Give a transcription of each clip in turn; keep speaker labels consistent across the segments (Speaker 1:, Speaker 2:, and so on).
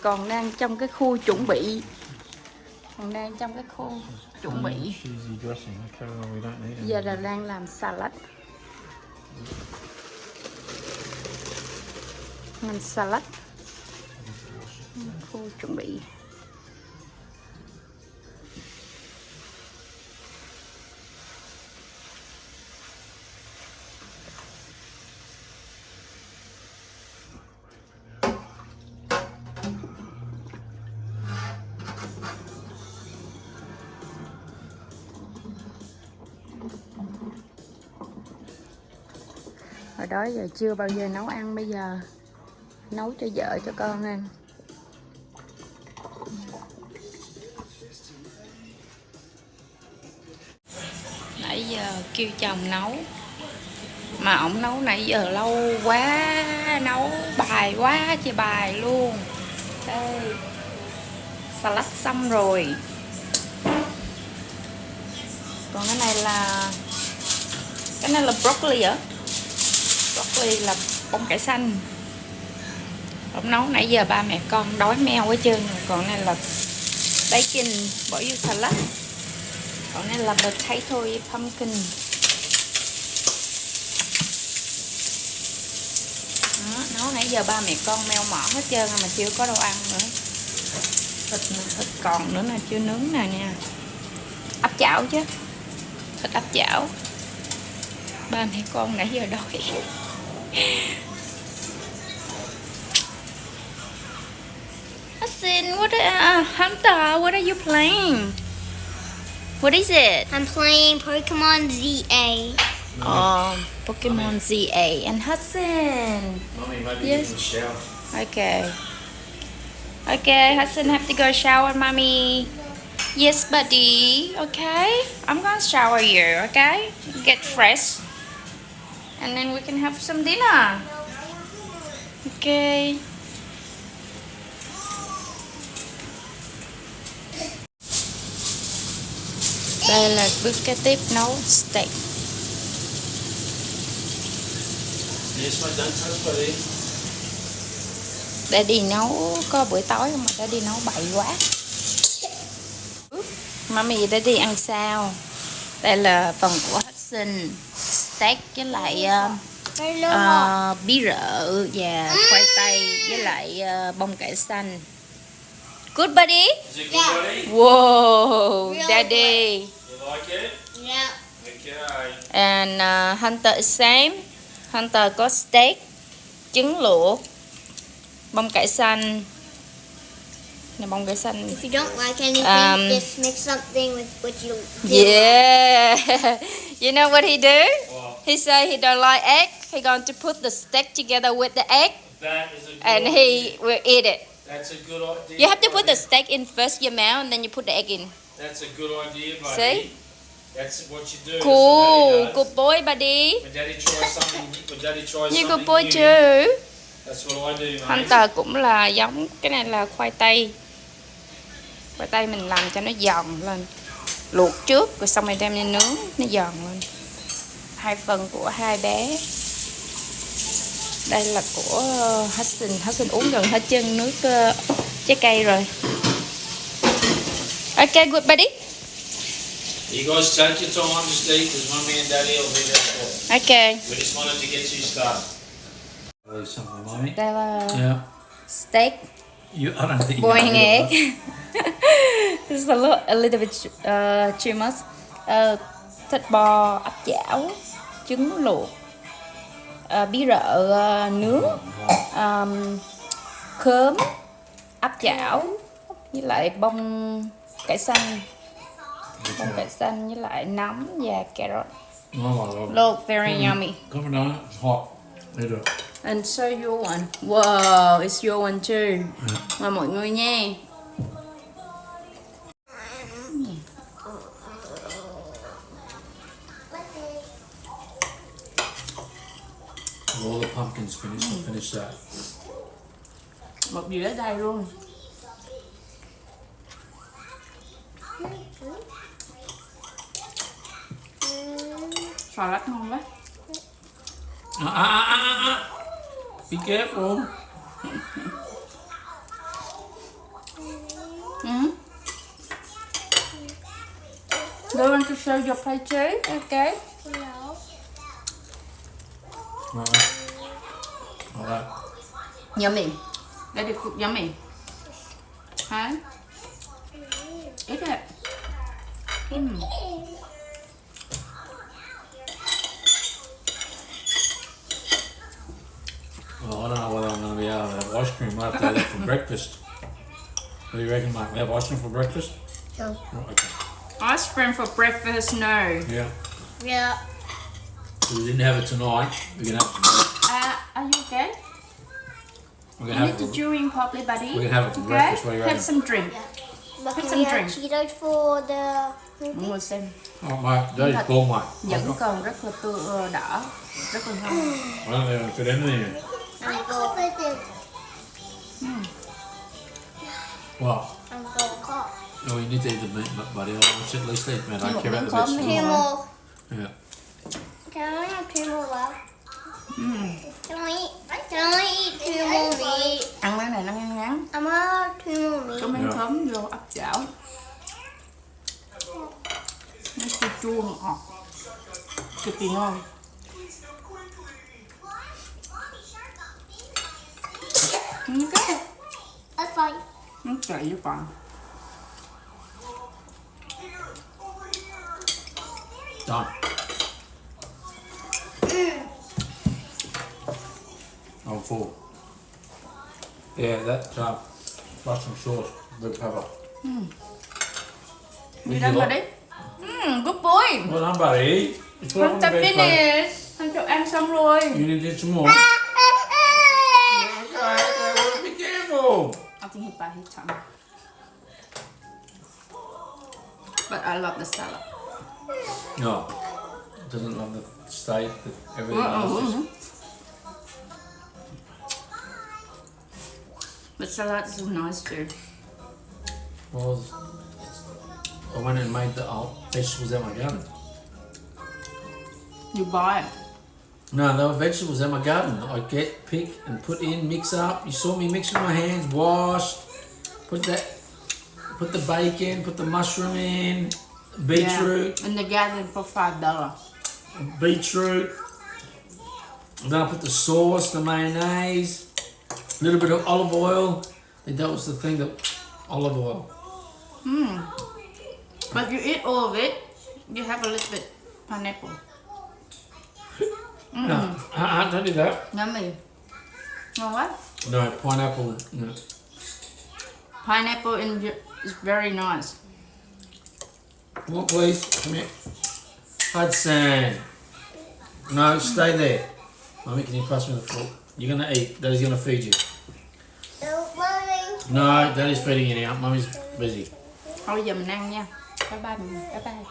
Speaker 1: còn đang trong cái khu chuẩn bị. Giờ là đang làm salad. Khu chuẩn bị. Hồi đó giờ chưa bao giờ nấu ăn, bây giờ nấu cho vợ cho con ăn. Nãy giờ kêu chồng nấu mà ổng nấu nãy giờ lâu quá, nấu bài quá trời bài luôn. Đây, salad xong rồi. Còn cái này là broccoli hả? Broccoli là bông cải xanh. Ông nấu nãy giờ ba mẹ con đói meo hết trơn rồi. Còn này là bacon bỏ vô salad. Còn này là potato với pumpkin. Đó, nấu nãy giờ ba mẹ con meo mỏ hết trơn mà chưa có đồ ăn nữa. Thịt còn nữa nè, chưa nướng nè nha. Áp chảo chứ. Thịt áp chảo. Ba mẹ con nãy giờ đói. Hudson, Hunter, what are you playing? What is it?
Speaker 2: I'm playing Pokemon ZA.
Speaker 1: Oh, Pokemon ZA. And Hudson.
Speaker 3: Mommy, maybe
Speaker 1: Yes.
Speaker 3: you can shower.
Speaker 1: Okay. Okay, Hudson have to go shower, mommy. Yes, buddy. Okay, I'm gonna shower you. Okay, get fresh, and then we can have some dinner. Okay. Đây là bước kế tiếp nấu steak.
Speaker 3: Yes, my done toast, buddy.
Speaker 1: Daddy nấu có buổi tối không mà Daddy nấu bậy quá. Mami Daddy ăn sao? Đây là phần của Hudson, steak với lại bí rợ và khoai tây với lại bông cải xanh. Good buddy?
Speaker 3: Is it good, buddy?
Speaker 1: Wow,
Speaker 2: Really
Speaker 1: Daddy.
Speaker 3: You like it?
Speaker 2: Yeah.
Speaker 3: Okay.
Speaker 1: And Hunter is same. Hunter có steak, trứng luộc, bông cải xanh. Này bông cải xanh.
Speaker 2: If you don't like anything, just make something with what you do.
Speaker 1: Yeah. You know what he do?
Speaker 3: Well,
Speaker 1: He say he don't like egg. He going to put the steak together with the egg
Speaker 3: that is a good
Speaker 1: and
Speaker 3: idea.
Speaker 1: he will eat it.
Speaker 3: That's a good idea.
Speaker 1: You have to put the
Speaker 3: buddy.
Speaker 1: steak in first your mouth and then you put the egg in.
Speaker 3: That's a good idea, buddy.
Speaker 1: See?
Speaker 3: That's what you do.
Speaker 1: Cool.
Speaker 3: That's what
Speaker 1: Good boy, buddy.
Speaker 3: When Daddy tries something, when Daddy tries
Speaker 1: You
Speaker 3: something
Speaker 1: good boy
Speaker 3: new,
Speaker 1: too.
Speaker 3: that's what I do, mate.
Speaker 1: Hunter cũng là giống, cái này là khoai tây. Khoai tây mình làm cho nó giòn lên. Luộc trước rồi xong rồi đem đi nướng, nó giòn lên. Hai phần của hai bé. Đây là của Hudson. Hudson uống gần hết chân nước trái cây rồi. Okay, good buddy.
Speaker 3: You guys take your time, just eat, because Mummy and Daddy will be there for.
Speaker 1: Okay.
Speaker 3: We just wanted to get you started. Leave something, Mummy.
Speaker 1: Đây là
Speaker 3: Yeah.
Speaker 1: steak,
Speaker 3: I don't think
Speaker 1: boiling egg. It's a little bit too much. Thịt bò áp chảo, trứng luộc, bí rợ nướng, khóm áp chảo với lại bông cải xanh, với lại nấm và carrot.
Speaker 3: Oh my lord.
Speaker 1: Look very yummy.
Speaker 3: Come on, it's hot. Eat it.
Speaker 1: And so your one. Wow, it's your one too. Mời mọi người nha.
Speaker 3: All the pumpkins finished. I finished that.
Speaker 1: Một dĩa đây luôn. Salad ngon quá.
Speaker 3: Be careful.
Speaker 1: Do you want to show your plate too? Okay.
Speaker 2: No.
Speaker 3: Alright.
Speaker 1: Yummy. Daddy cook yummy. Huh? Eat it.
Speaker 3: Well, I don't know whether I'm going to be able to have ice cream. I'll have to have that for breakfast. What do you reckon, mate? We have ice cream for breakfast?
Speaker 2: No.
Speaker 3: Oh, okay.
Speaker 1: Ice cream for breakfast? No.
Speaker 3: Yeah.
Speaker 2: Yeah.
Speaker 3: So we didn't have it tonight. We're going to have it.
Speaker 1: Are you okay?
Speaker 3: We're
Speaker 1: You
Speaker 3: going to
Speaker 1: need
Speaker 3: have
Speaker 1: to
Speaker 3: it.
Speaker 1: chew in properly, buddy.
Speaker 3: We're going to have it for
Speaker 1: Okay?
Speaker 3: breakfast. What do you
Speaker 1: Have
Speaker 3: reckon?
Speaker 1: some drink.
Speaker 2: But
Speaker 1: Put
Speaker 2: can
Speaker 1: some
Speaker 2: we have
Speaker 1: drink.
Speaker 2: Cheetos for the movie?
Speaker 1: Mua xem.
Speaker 3: Oh, mate. Daddy's cool, mate.
Speaker 1: Vẫn còn rất là đỏ, rất là ngon.
Speaker 3: I don't think I can fit anything in.
Speaker 2: I'm going with it.
Speaker 3: Well,
Speaker 2: I'm going cough.
Speaker 3: no, you need to eat the meat, buddy. I'll at least eat meat. I don't care about the
Speaker 1: Miếng
Speaker 3: vegetables.
Speaker 1: cơm
Speaker 2: Two more.
Speaker 3: Yeah.
Speaker 2: Can I have two more left? Can I eat two more meat?
Speaker 1: Ăn cái này nó ngắn ngắn.
Speaker 2: I'm gonna have two more meat.
Speaker 1: Có miếng
Speaker 3: Dạ.
Speaker 1: cơm vô ấp chảo. Nó chua chua ngọt. Cực kỳ ngon. Okay.
Speaker 2: That's fine.
Speaker 1: Nó chạy vô còn.
Speaker 3: Done. I'm full. Yeah, that Russian sauce, red pepper.
Speaker 1: Đi đâu mà đi? Good boy.
Speaker 3: Well done, buddy. You put it on
Speaker 1: Không
Speaker 3: the
Speaker 1: ta
Speaker 3: veg plate.
Speaker 1: finish. Thằng cho ăn xong rồi.
Speaker 3: You need to eat some more. Okay, well, be careful.
Speaker 1: I think he bite his tongue. But I love the salad.
Speaker 3: No, doesn't love the steak, everything else. Is,
Speaker 1: But salad is nice too.
Speaker 3: well, I went and made the vegetables out my garden.
Speaker 1: You buy it.
Speaker 3: No, they were vegetables in my garden. I get, pick, and put in, mix up. You saw me mix with my hands, wash, put the bacon, put the mushroom in, beetroot,
Speaker 1: Yeah. In the garden for $5.
Speaker 3: beetroot. And then I put the sauce, the mayonnaise, a little bit of olive oil. I think that was the thing, that olive oil.
Speaker 1: But you eat all of it, you have a little bit pineapple.
Speaker 3: No, don't do that.
Speaker 1: Yummy. Ngon quá.
Speaker 3: No, pineapple. No.
Speaker 1: Pineapple is very nice.
Speaker 3: Come on, please. Come here. Hudson. No, stay there. Mummy, can you pass me the fork? You're going to eat. Daddy's going to feed you.
Speaker 2: No, Mommy.
Speaker 3: No, Daddy's feeding you now. Mummy's busy.
Speaker 1: Thôi giờ mình ăn nha. Bye bye. Bye bye.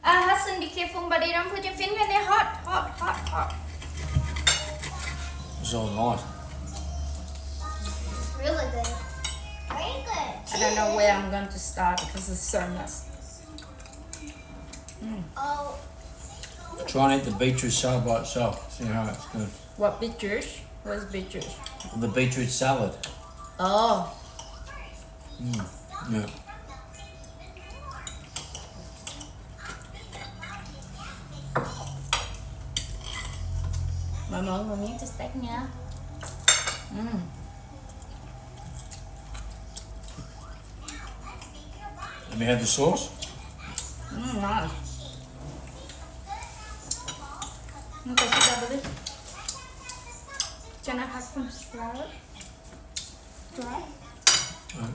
Speaker 1: Hudson, be careful, buddy. Don't put your finger in there. Hot, hot, hot, hot.
Speaker 3: It's all nice.
Speaker 2: Really good. Very good.
Speaker 1: I don't know where I'm going to start because it's so much.
Speaker 2: Oh,
Speaker 3: Try and eat the beetroot salad by itself. See how it's good.
Speaker 1: What beetroot? Where's beetroot?
Speaker 3: The beetroot salad.
Speaker 1: Oh.
Speaker 3: Yeah.
Speaker 1: Mọi người một miếng cho steak nha.
Speaker 3: Let me have the sauce.
Speaker 1: Nice. Não tá chegada ali. Can I have some salad? Dry?
Speaker 2: Mommy.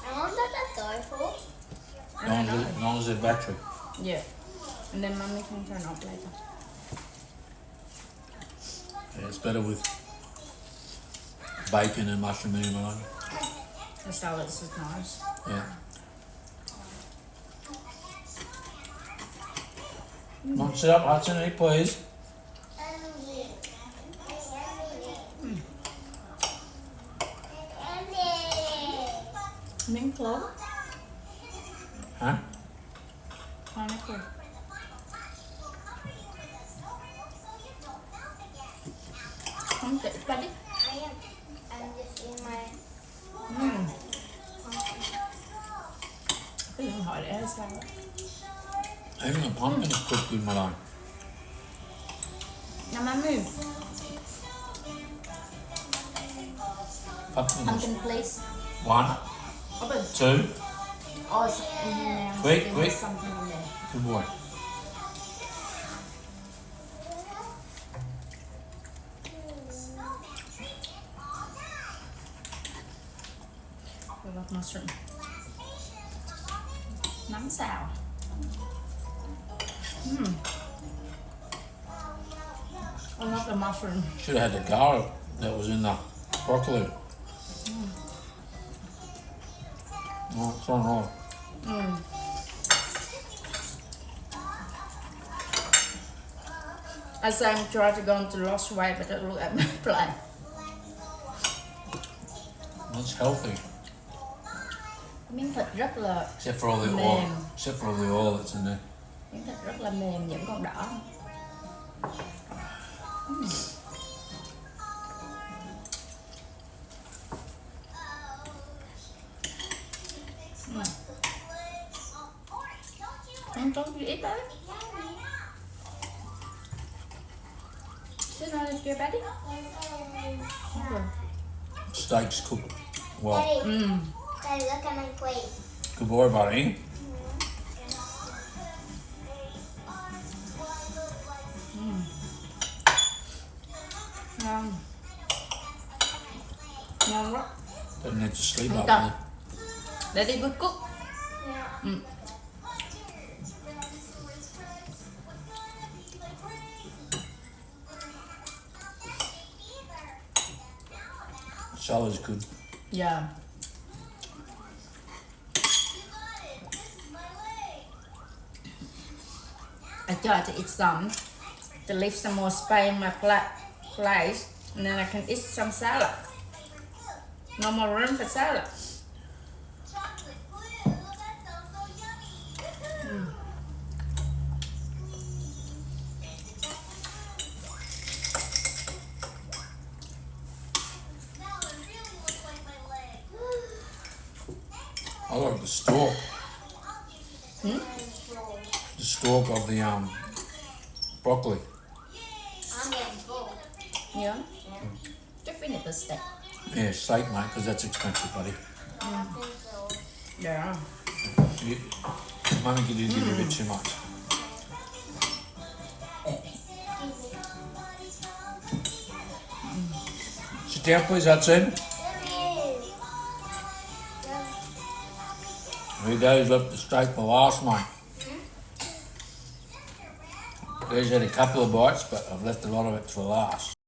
Speaker 2: How long does that go for?
Speaker 3: As long as there's battery.
Speaker 1: Yeah. And then mommy can turn off later.
Speaker 3: Yeah, it's better with bacon and mushroom anyway.
Speaker 1: The salad is nice.
Speaker 3: Yeah. Come on, sit up, Hudson, eat please.
Speaker 1: Miếng clove.
Speaker 3: Huh?
Speaker 1: Pineapple. want to eat buddy?
Speaker 2: I am. I'm just in my.
Speaker 1: Cái điện thoại để sao á?
Speaker 3: Even the pumpkin is cooked good, Malone.
Speaker 1: Now, mommy,
Speaker 3: Pumpkin is
Speaker 1: pumpkin please.
Speaker 3: 1,
Speaker 1: Open.
Speaker 3: 2.
Speaker 1: Oh, it's in there.
Speaker 3: Quick,
Speaker 1: There's
Speaker 3: quick.
Speaker 1: something in there.
Speaker 3: Good boy.
Speaker 1: I love mushroom. Nấm xào. I love the mushroom.
Speaker 3: Should have had the garlic that was in the broccoli. Oh, it's on all.
Speaker 1: I say I'm trying to go into lost weight, but I look at my plate.
Speaker 3: That's healthy.
Speaker 1: Miếng thịt rất là
Speaker 3: Except for all the oil.
Speaker 1: mềm.
Speaker 3: Except for all the oil that's in there.
Speaker 1: Miếng thịt rất là mềm, vẫn còn đỏ. Don't you eat that? Sit down and your buddy. Okay.
Speaker 3: Steak's cooked well.
Speaker 2: Daddy, Daddy, look at my plate.
Speaker 3: Good boy, buddy.
Speaker 1: Ngon. Ngon quá.
Speaker 3: Doesn't need to sleep up
Speaker 1: Không
Speaker 3: there.
Speaker 1: Daddy good cook.
Speaker 2: Yeah.
Speaker 3: Salad's good.
Speaker 1: Yeah. I try to eat some to leave some more space in my place, and then I can eat some salad. No more room for salad.
Speaker 3: I like the stalk.
Speaker 1: Hmm?
Speaker 3: The stalk of the broccoli.
Speaker 2: I'm getting full.
Speaker 1: Yeah. Just finish the steak.
Speaker 3: Yeah, steak, mate, because that's expensive, buddy.
Speaker 2: I think so.
Speaker 1: Yeah.
Speaker 3: You, Mummy could give you a bit too much. Sit down, please, Hudson. There you go, he's left the steak for last, mate. There's had a couple of bites, but I've left a lot of it for last.